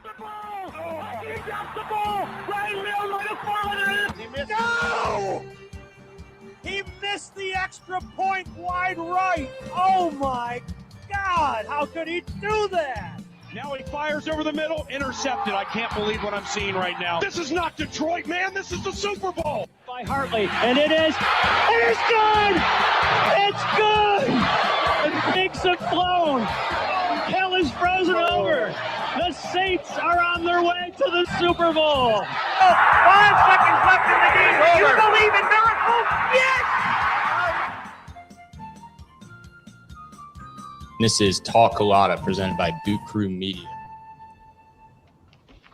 the ball! Oh. He got the ball! Right middle, right in front. No! He missed the extra point wide right. Oh my God! How could he do that? Now he fires over the middle, intercepted. I can't believe what I'm seeing right now. This is not Detroit, man. This is the Super Bowl. By Hartley, and it is good! It's good! The Knicks have flown. Hell is frozen over. The Saints are on their way to the Super Bowl. 5 seconds left in the game. Do you believe in miracles? Yes! This is TalkCulotta presented by Boot Crew Media.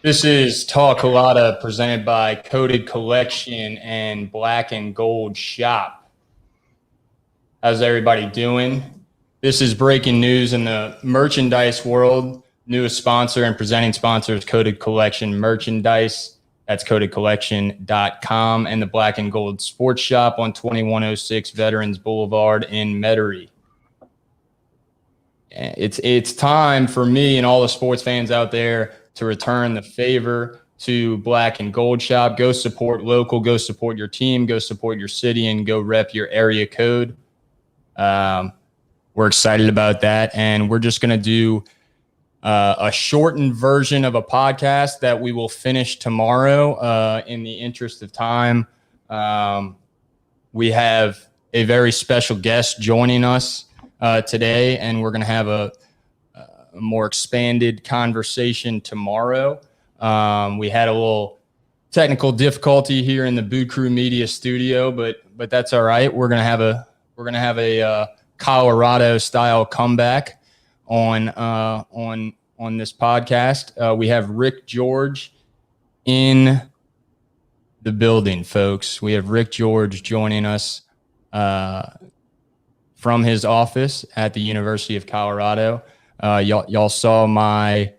This is TalkCulotta presented by Coded Collection and Black and Gold Shop. How's everybody doing? This is breaking news in the merchandise world. Newest sponsor and presenting sponsor is Coded Collection Merchandise. That's codedcollection.com and the Black and Gold Sports Shop on 2106 Veterans Boulevard in Metairie. It's time for me and all the sports fans out there to return the favor to Black and Gold Shop. Go support local, go support your team, go support your city, and go rep your area code. We're excited about that, and we're just going to do a shortened version of a podcast that we will finish tomorrow in the interest of time. We have a very special guest joining us today, and we're going to have a more expanded conversation tomorrow. We had a little technical difficulty here in the Boot Crew Media studio, but that's all right. We're going to have a Colorado style comeback on this podcast. We have Rick George in the building, folks. We have Rick George joining us from his office at the University of Colorado. Y'all saw my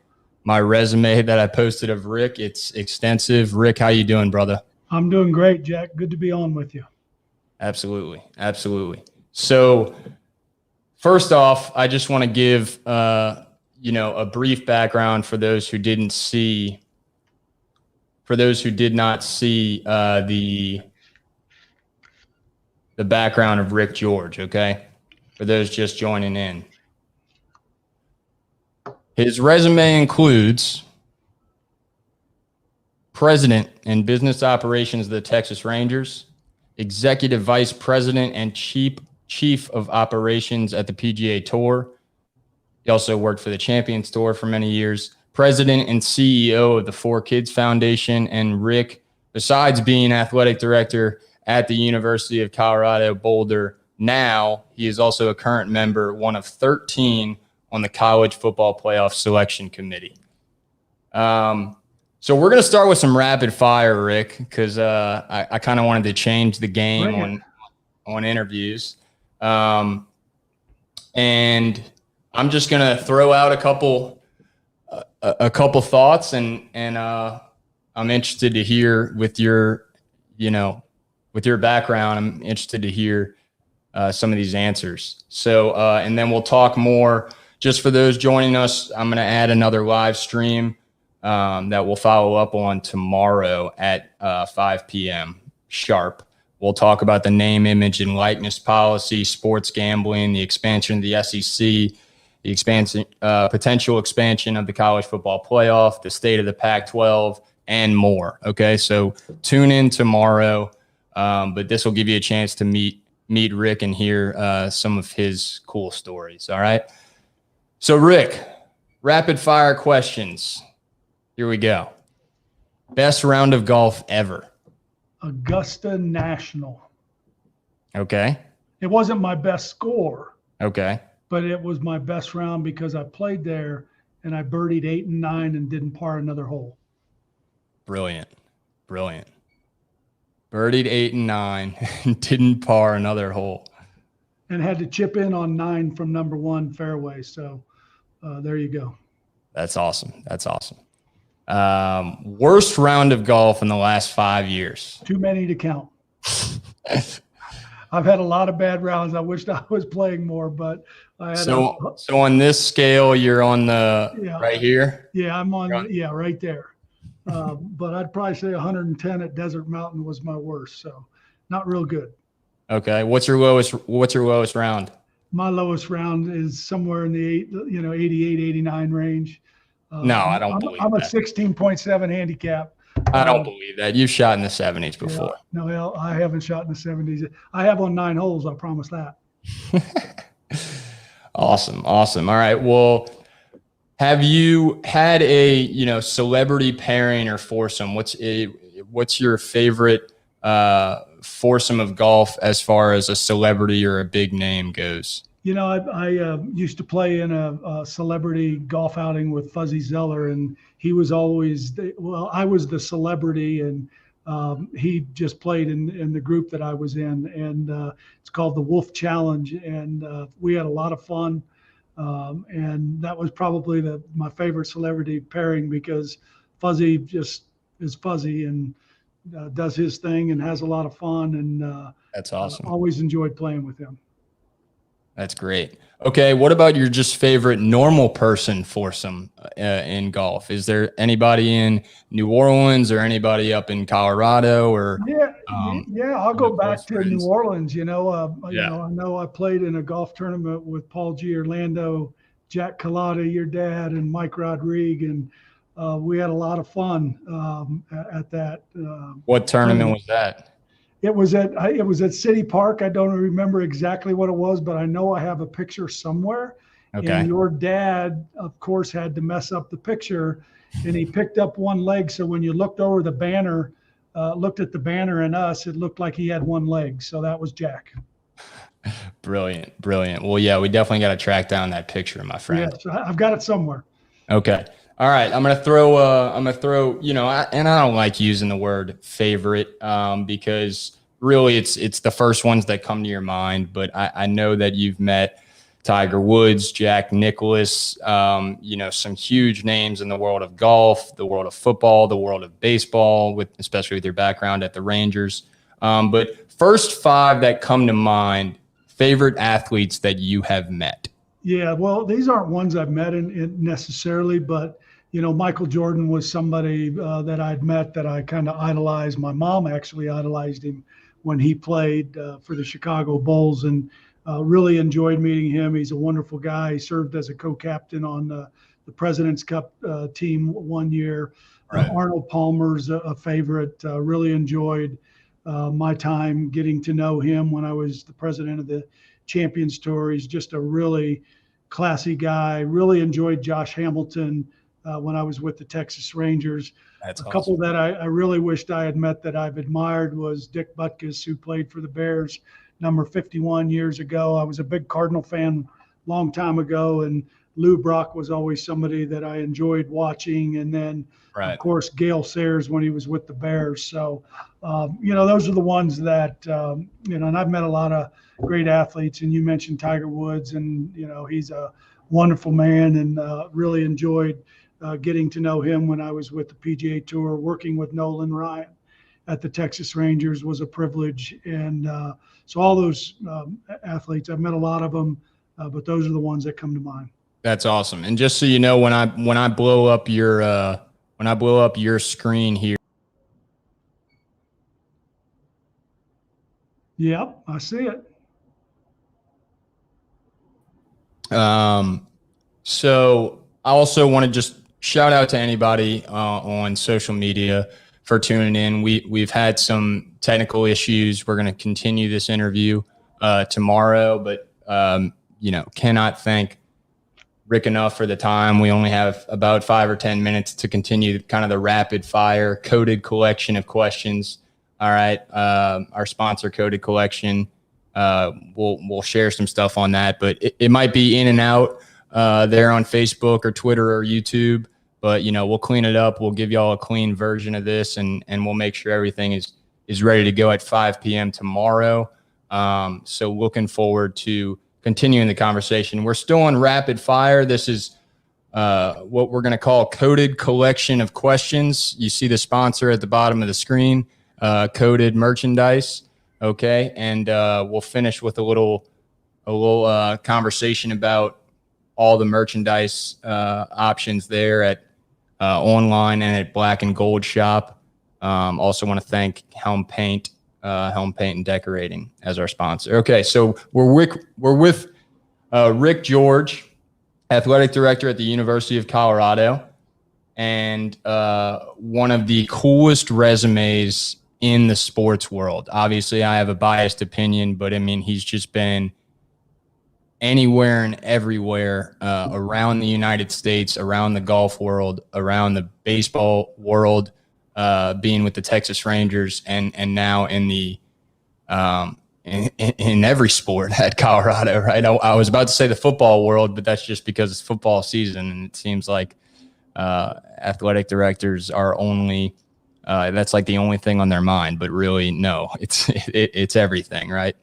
resume that I posted of Rick. It's extensive. Rick, how you doing, brother? I'm doing great, Jack. Good to be on with you. Absolutely. So first off, I just want to give a brief background for those who did not see the background of Rick George, okay? For those just joining in. His resume includes president in business operations of the Texas Rangers, executive vice president and chief of operations at the PGA Tour. He also worked for the Champions Tour for many years, president and CEO of the 4Kids Foundation. And Rick, besides being athletic director at the University of Colorado Boulder, now he is also a current member, one of 13 on the College Football Playoff Selection Committee. So we're going to start with some rapid fire, Rick, because I kind of wanted to change the game on interviews. And I'm just going to throw out a couple thoughts, and I'm interested to hear with your background. I'm interested to hear some of these answers. So, and then we'll talk more. Just for those joining us, I'm going to add another live stream that we'll follow up on tomorrow at 5 p.m. sharp. We'll talk about the name, image, and likeness policy, sports gambling, the expansion of the SEC, the potential expansion of the college football playoff, the state of the Pac-12, and more. Okay, so tune in tomorrow, but this will give you a chance to meet Rick and hear some of his cool stories. All right. So Rick, rapid fire questions. Here we go. Best round of golf ever. Augusta National. Okay. It wasn't my best score. Okay. But it was my best round because I played there and I birdied 8 and 9 and didn't par another hole. Brilliant. Birdied 8 and 9 and didn't par another hole. And had to chip in on 9 from number 1 fairway. So there you go. That's awesome. Worst round of golf in the last 5 years. Too many to count. I've had a lot of bad rounds. I wished I was playing more, but I had So on this scale, you're on the right here. Yeah, I'm on. Right there. But I'd probably say 110 at Desert Mountain was my worst. So not real good. Okay. What's your lowest round? My lowest round is somewhere in the 88, 89 range. No, I don't believe I'm a that. 16.7 handicap. I don't believe that. You've shot in the 70s before. Yeah, no, I haven't shot in the 70s. I have on 9 holes. I promise that. Awesome. All right. Well, have you had a celebrity pairing or foursome? What's your favorite foursome of golf as far as a celebrity or a big name goes? I used to play in a celebrity golf outing with Fuzzy Zeller, and he was always I was the celebrity, and he just played in the group that I was in, and it's called the Wolf Challenge, and we had a lot of fun, and that was probably my favorite celebrity pairing because Fuzzy just is Fuzzy and does his thing and has a lot of fun, and that's awesome. Always enjoyed playing with him. That's great. Okay, what about your just favorite normal person foursome in golf? Is there anybody in New Orleans or anybody up in Colorado or? I'll go back to New Orleans. I know I played in a golf tournament with Paul G. Orlando, Jack Culotta, your dad, and Mike Rodriguez, and we had a lot of fun at that. What tournament was that? It was at City Park. I don't remember exactly what it was, but I know I have a picture somewhere. Okay. And your dad, of course, had to mess up the picture, and he picked up one leg. So when you looked over the banner, looked at the banner and us, it looked like he had one leg. So that was Jack. Brilliant. Well, yeah, we definitely got to track down that picture, my friend. Yes, I've got it somewhere. Okay. All right. I'm going to throw, and I don't like using the word favorite because really it's the first ones that come to your mind. But I know that you've met Tiger Woods, Jack Nicklaus, some huge names in the world of golf, the world of football, the world of baseball, especially with your background at the Rangers. But first 5 that come to mind, favorite athletes that you have met. Yeah, well, these aren't ones I've met in necessarily, but Michael Jordan was somebody that I'd met that I kind of idolized. My mom actually idolized him when he played for the Chicago Bulls, and really enjoyed meeting him. He's a wonderful guy. He served as a co-captain on the President's Cup team one year. Right. Arnold Palmer's a favorite. Really enjoyed my time getting to know him when I was the president of the Champions Tour. He's just a really classy guy. Really enjoyed Josh Hamilton when I was with the Texas Rangers. That's awesome. Couple that I really wished I had met that I've admired was Dick Butkus, who played for the Bears, number 51 years ago. I was a big Cardinal fan long time ago, and Lou Brock was always somebody that I enjoyed watching. And then, of course, Gale Sayers when he was with the Bears. So, those are the ones that, and I've met a lot of great athletes. And you mentioned Tiger Woods, and, he's a wonderful man, and really enjoyed getting to know him when I was with the PGA Tour. Working with Nolan Ryan at the Texas Rangers was a privilege. And so all those athletes, I've met a lot of them, but those are the ones that come to mind. That's awesome. And just so you know, when I blow up your screen here. Yep, I see it. So I also want to just shout out to anybody on social media for tuning in. We've had some technical issues. We're going to continue this interview tomorrow, but cannot thank Rick enough for the time. We only have about 5 or 10 minutes to continue kind of the rapid fire coded collection of questions. All right. Our sponsor, Coded Collection. We'll share some stuff on that, but it might be in and out there on Facebook or Twitter or YouTube, but we'll clean it up. We'll give y'all a clean version of this, and we'll make sure everything is ready to go at 5 p.m. tomorrow. So looking forward to continuing the conversation. We're still on rapid fire. This is what we're going to call Coded Collection of Questions. You see the sponsor at the bottom of the screen, Coded Merchandise. Okay. And we'll finish with a little a little conversation about all the merchandise options there at online and at Black and Gold Shop. Also want to thank Helm Paint and Decorating as our sponsor. Okay, so we're with Rick George, athletic director at the University of Colorado, and one of the coolest resumes in the sports world. Obviously, I have a biased opinion, but I mean, he's just been anywhere and everywhere around the United States, around the golf world, around the baseball world, being with the Texas Rangers, and now in the in every sport at Colorado, right? I was about to say the football world, but that's just because it's football season, and it seems like athletic directors are only that's like the only thing on their mind. But really, no, it's everything, right?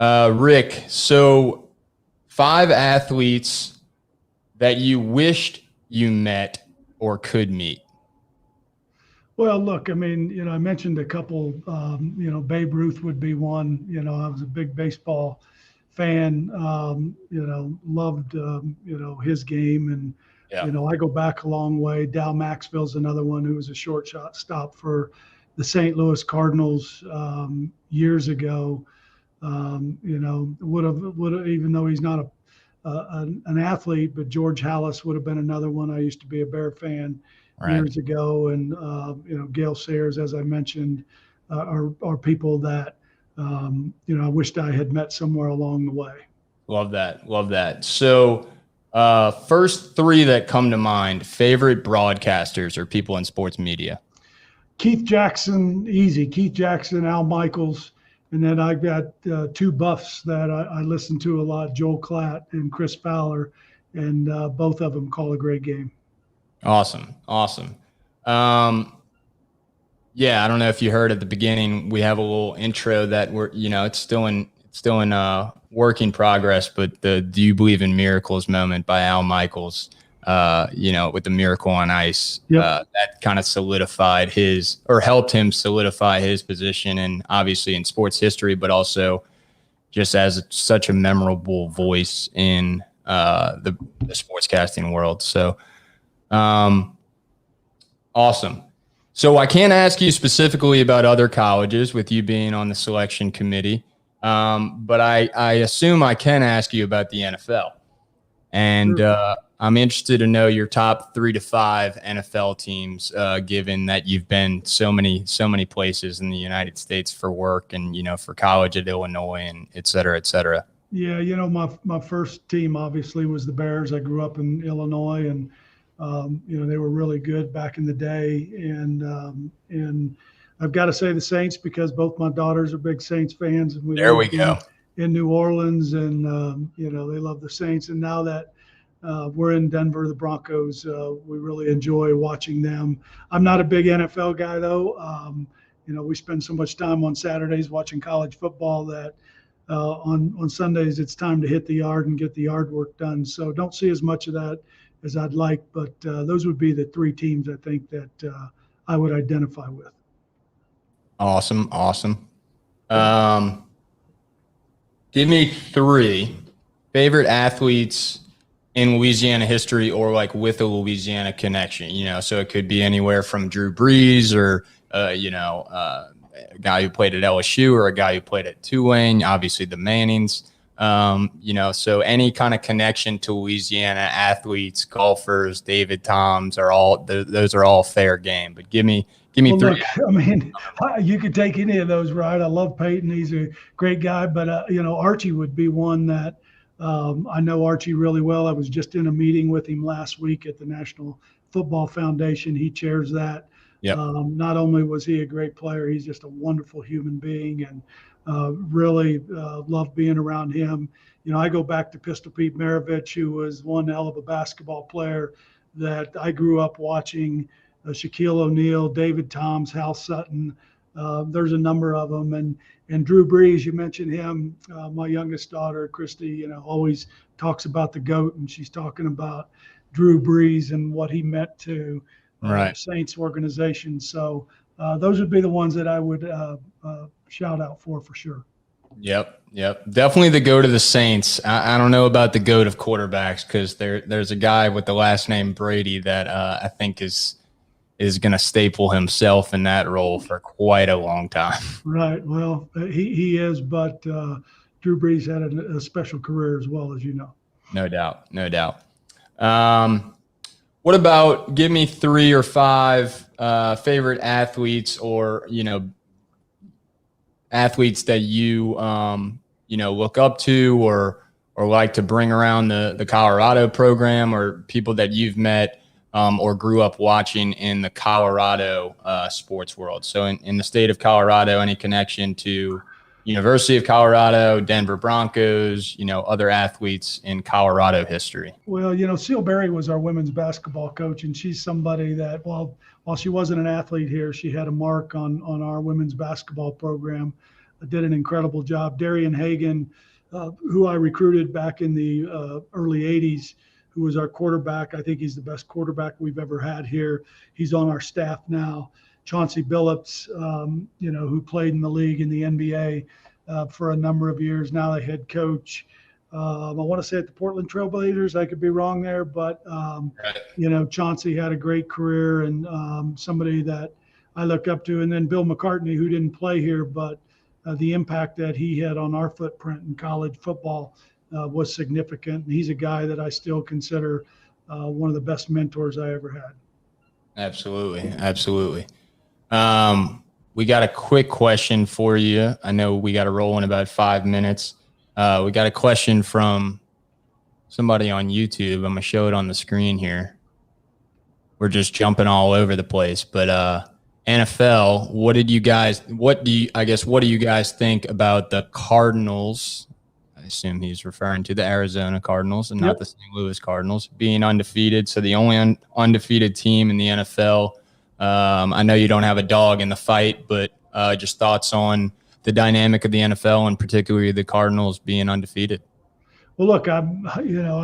Rick, so 5 athletes that you wished you met or could meet. Well, look, I mean, I mentioned a couple, Babe Ruth would be one. I was a big baseball fan, loved, his game. And, Yeah. I go back a long way. Dal Maxville's another one who was a short stop for the St. Louis Cardinals years ago. Would have, even though he's not an athlete, but George Hallis would have been another one. I used to be a Bear fan years ago, and Gale Sayers, as I mentioned, are people that I wished I had met somewhere along the way. Love that. So first 3 that come to mind, favorite broadcasters or people in sports media. Keith Jackson, easy. Keith Jackson, Al Michaels. And then I've got 2 buffs that I listen to a lot, Joel Klatt and Chris Fowler, and both of them call a great game. Awesome. Yeah, I don't know if you heard at the beginning, we have a little intro that we're, it's still in work in progress, but the "Do You Believe in Miracles" moment by Al Michaels, with the Miracle on Ice, Yep. that kind of helped him solidify his position, and obviously in sports history, but also just as such a memorable voice in the sportscasting world. So, awesome. So I can't ask you specifically about other colleges with you being on the selection committee, but I assume I can ask you about the NFL. And Sure. I'm interested to know your top 3 to 5 NFL teams, given that you've been so many places in the United States for work and, for college at Illinois and et cetera, et cetera. Yeah, my first team obviously was the Bears. I grew up in Illinois, and they were really good back in the day. And I've got to say the Saints, because both my daughters are big Saints fans, and There we go. In New Orleans, and they love the Saints. And now that we're in Denver, the Broncos, we really enjoy watching them. I'm not a big NFL guy, though. We spend so much time on Saturdays watching college football that on Sundays it's time to hit the yard and get the yard work done. So don't see as much of that as I'd like, but those would be the 3 teams I think that I would identify with. Awesome. Give me 3 favorite athletes in Louisiana history, or like with a Louisiana connection, so it could be anywhere from Drew Brees or, a guy who played at LSU or a guy who played at Tulane, obviously the Mannings, so any kind of connection to Louisiana athletes, golfers, David Toms those are all fair game, but give me 3. Look, I mean, you could take any of those, right? I love Peyton. He's a great guy, but Archie would be one that I know Archie really well. I was just in a meeting with him last week at the National Football Foundation. He chairs that. Yep. Not only was he a great player, he's just a wonderful human being, and really love being around him. I go back to Pistol Pete Maravich, who was one hell of a basketball player that I grew up watching. Shaquille O'Neal, David Toms, Hal Sutton. There's a number of them. And Drew Brees, you mentioned him. My youngest daughter, Christy, always talks about the GOAT, and she's talking about Drew Brees and what he meant to the Saints organization. So those would be the ones that I would shout out for sure. Yep. Definitely the GOAT of the Saints. I don't know about the GOAT of quarterbacks because there's a guy with the last name Brady that I think is going to staple himself in that role for quite a long time. Right. Well, he is, but Drew Brees had a special career as well, as you know. No doubt. What about give me 3 or 5 favorite athletes or, athletes that you, look up to or like to bring around the Colorado program, or people that you've met or grew up watching in the Colorado sports world. So in the state of Colorado, any connection to University of Colorado, Denver Broncos, other athletes in Colorado history? Well, Seal Berry was our women's basketball coach, and she's somebody that, while she wasn't an athlete here, she had a mark on our women's basketball program. Did an incredible job. Darian Hagan, who I recruited back in the early 80s, who was our quarterback. I think he's the best quarterback we've ever had here. He's on our staff now. Chauncey Billups, who played in the league in the NBA for a number of years, now the head coach. I want to say at the Portland Trailblazers. I could be wrong there, but Chauncey had a great career and somebody that I look up to. And then Bill McCartney, who didn't play here, but the impact that he had on our footprint in college football was significant. And he's a guy that I still consider one of the best mentors I ever had. Absolutely. We got a quick question for you. I know we got to roll in about 5 minutes. We got a question from somebody on YouTube. I'm going to show it on the screen here. We're just jumping all over the place, but NFL, what do you guys think about the Cardinals? I assume he's referring to the Arizona Cardinals and not the St. Louis Cardinals being undefeated. So the only undefeated team in the NFL. I know you don't have a dog in the fight, but just thoughts on the dynamic of the NFL and particularly the Cardinals being undefeated. Well, look, I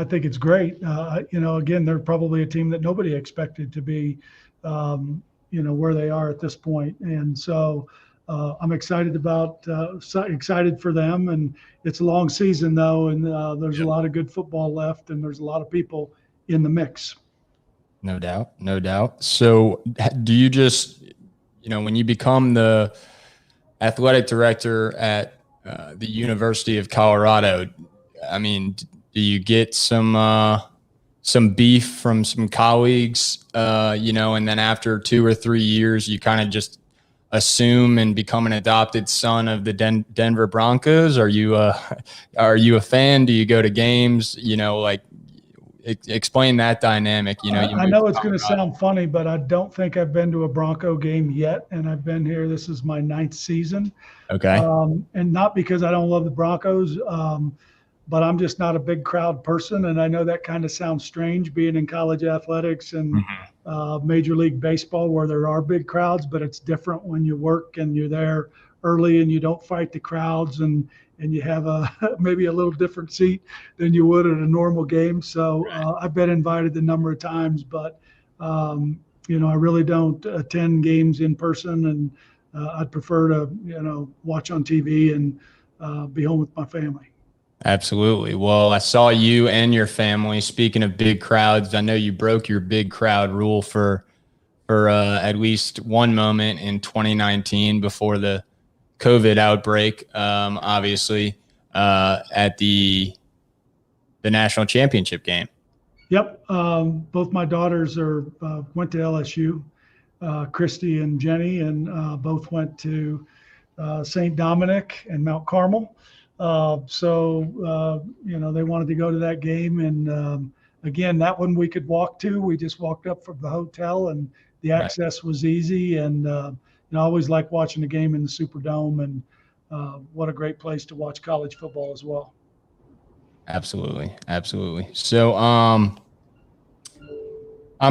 think it's great. Again, they're probably a team that nobody expected to be, where they are at this point. And so I'm excited excited for them. And it's a long season though. And there's a lot of good football left and there's a lot of people in the mix. No doubt. So do you just, when you become the athletic director at the University of Colorado, I mean, do you get some beef from some colleagues, and then after 2 or 3 years, you kind of just assume and become an adopted son of the Denver Broncos? Are you a fan? Do you go to games? Explain that dynamic. I know it's going to sound funny, but I don't think I've been to a Bronco game yet, and I've been here. This is my 9th season. Okay. And not because I don't love the Broncos, but I'm just not a big crowd person, and I know that kind of sounds strange being in college athletics and Major League Baseball where there are big crowds, but it's different when you work and you're there early and you don't fight the crowds and you have maybe a little different seat than you would at a normal game. So I've been invited a number of times, but I really don't attend games in person, and I'd prefer to watch on TV and be home with my family. Absolutely. Well, I saw you and your family. Speaking of big crowds, I know you broke your big crowd rule for at least one moment in 2019 before the COVID outbreak, obviously, at the national championship game. Yep. Both my daughters went to LSU, Christy and Jenny, and both went to St. Dominic and Mount Carmel. So they wanted to go to that game. And again, that one we could walk to. We just walked up from the hotel and the access was easy. And I always like watching a game in the Superdome, and what a great place to watch college football as well. Absolutely. So I'm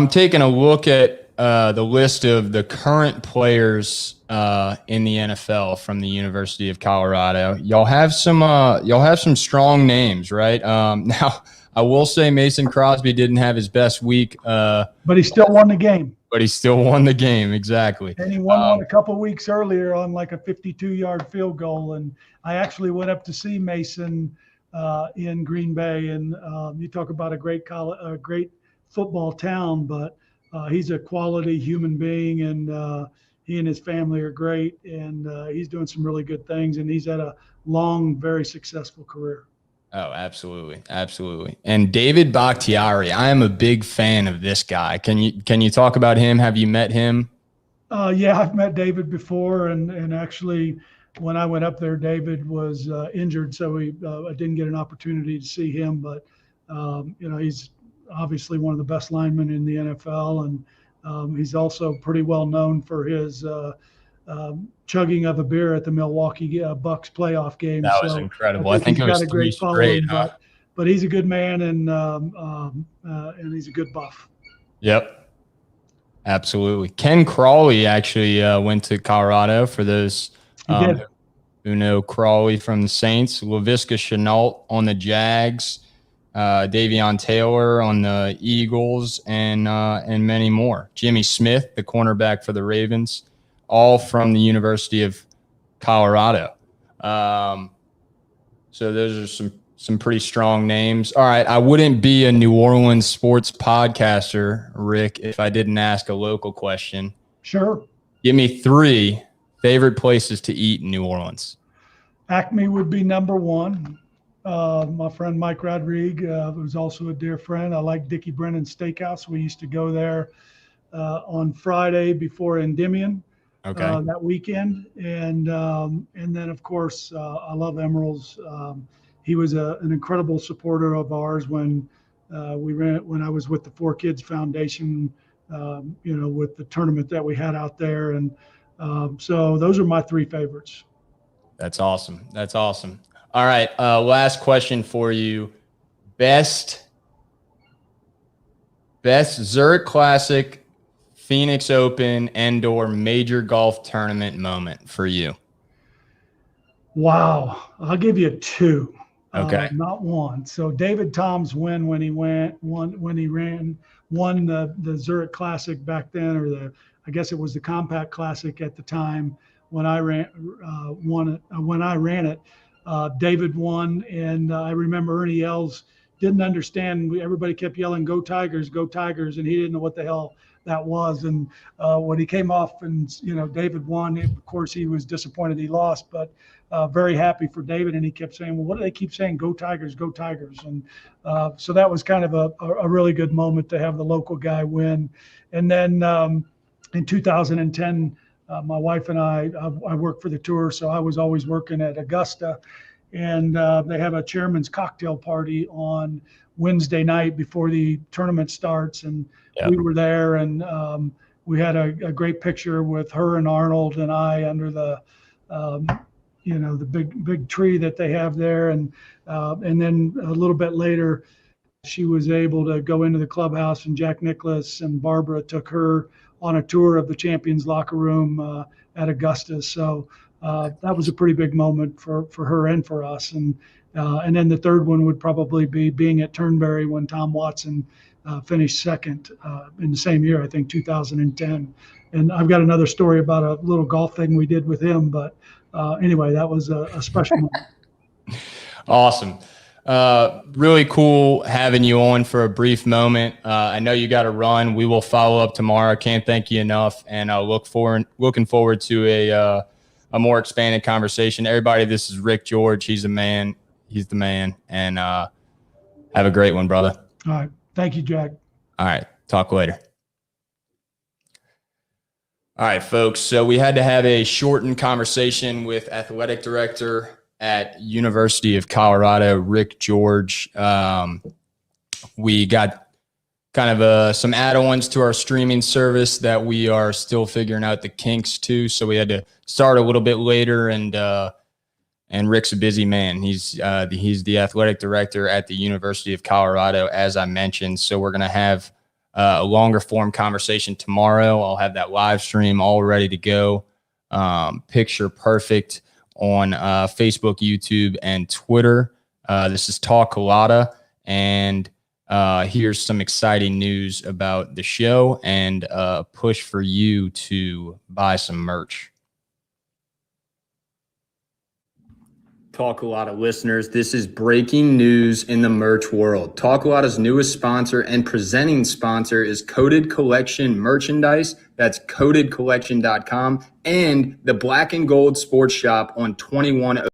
taking a look at the list of the current players in the NFL from the University of Colorado. Y'all have some strong names, right? Now I will say Mason Crosby didn't have his best week, but he still won the game. but he still won the game. Exactly. And he won one a couple weeks earlier on like a 52-yard field goal. And I actually went up to see Mason in Green Bay. And you talk about a great football town, but he's a quality human being, and he and his family are great. And he's doing some really good things. And he's had a long, very successful career. Oh, absolutely. Absolutely. And David Bakhtiari, I am a big fan of this guy. Can you talk about him? Have you met him? Yeah, I've met David before. And actually, when I went up there, David was injured. So I didn't get an opportunity to see him. But, he's obviously one of the best linemen in the NFL. And he's also pretty well known for his chugging of a beer at the Milwaukee Bucks playoff game. That was incredible. I think it was 3 straight. But he's a good man, and he's a good buff. Yep, absolutely. Ken Crawley actually went to Colorado. For those who know Crawley from the Saints, Laviska Shenault on the Jags, Davion Taylor on the Eagles, and many more. Jimmy Smith, the cornerback for the Ravens, all from the University of Colorado. So those are some pretty strong names. All right, I wouldn't be a New Orleans sports podcaster, Rick, if I didn't ask a local question. Sure. Give me 3 favorite places to eat in New Orleans. Acme would be number 1. My friend Mike Rodriguez was also a dear friend. I like Dickie Brennan's Steakhouse. We used to go there on Friday before Endymion. Okay. That weekend, and then of course I love Emerald's. He was an incredible supporter of ours when when I was with the 4Kids Foundation, with the tournament that we had out there, and so those are my 3 favorites. That's awesome. That's awesome. All right, last question for you: best Zurich Classic, Phoenix Open, and/or major golf tournament moment for you? Wow, I'll give you 2. Okay, not 1. So David Tom's win when he won the Zurich Classic back then, or I guess it was the Compact Classic at the time when I ran it. David won, and I remember Ernie Els didn't understand. Everybody kept yelling, "Go Tigers, go Tigers," and he didn't know what the hell that was. And when he came off and David won, of course he was disappointed he lost, but very happy for David. And he kept saying, "Well, what do they keep saying? Go Tigers, go Tigers." And so that was kind of a really good moment to have the local guy win. And then in 2010, my wife and I worked for the tour, so I was always working at Augusta, and they have a chairman's cocktail party on Wednesday night before the tournament starts, and we were there, and we had a great picture with her and Arnold and I under the the big tree that they have there, and then a little bit later, she was able to go into the clubhouse, and Jack Nicklaus and Barbara took her on a tour of the Champions locker room at Augusta. So that was a pretty big moment for her and for us. And then the third one would probably be being at Turnberry when Tom Watson finished second in the same year, I think 2010. And I've got another story about a little golf thing we did with him. But anyway, that was a special moment. Awesome. Really cool having you on for a brief moment. I know you got to run. We will follow up tomorrow. Can't thank you enough. And looking forward to a more expanded conversation. Everybody, this is Rick George. He's the man. He's the man. And have a great one, brother. All right. Thank you, Jack. All right. Talk later. All right, folks. So we had to have a shortened conversation with athletic director at University of Colorado, Rick George. We got kind of some add-ons to our streaming service that we are still figuring out the kinks to. So we had to start a little bit later, and Rick's a busy man. He's the athletic director at the University of Colorado, as I mentioned. So we're going to have a longer form conversation tomorrow. I'll have that live stream all ready to go. Picture perfect on Facebook, YouTube, and Twitter. This is TalkCulotta, and here's some exciting news about the show and a push for you to buy some merch. TalkCulotta listeners, this is breaking news in the merch world. TalkCulotta's newest sponsor and presenting sponsor is Coded Collection merchandise. That's codedcollection.com and the Black and Gold Sports Shop on 21.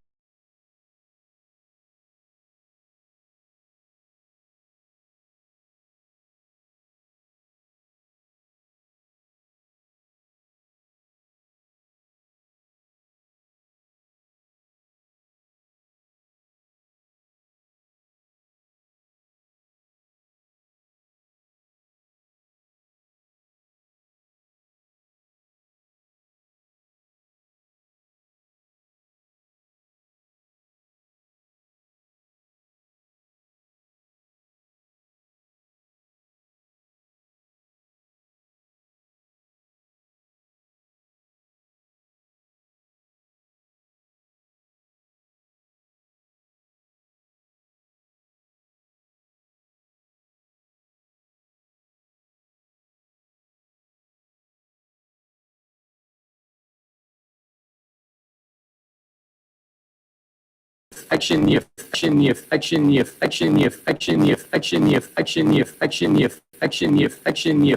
Affection, the affection, the affection, the affection, the affection, the affection, the affection, the affection, the affection, the affection, the affection, the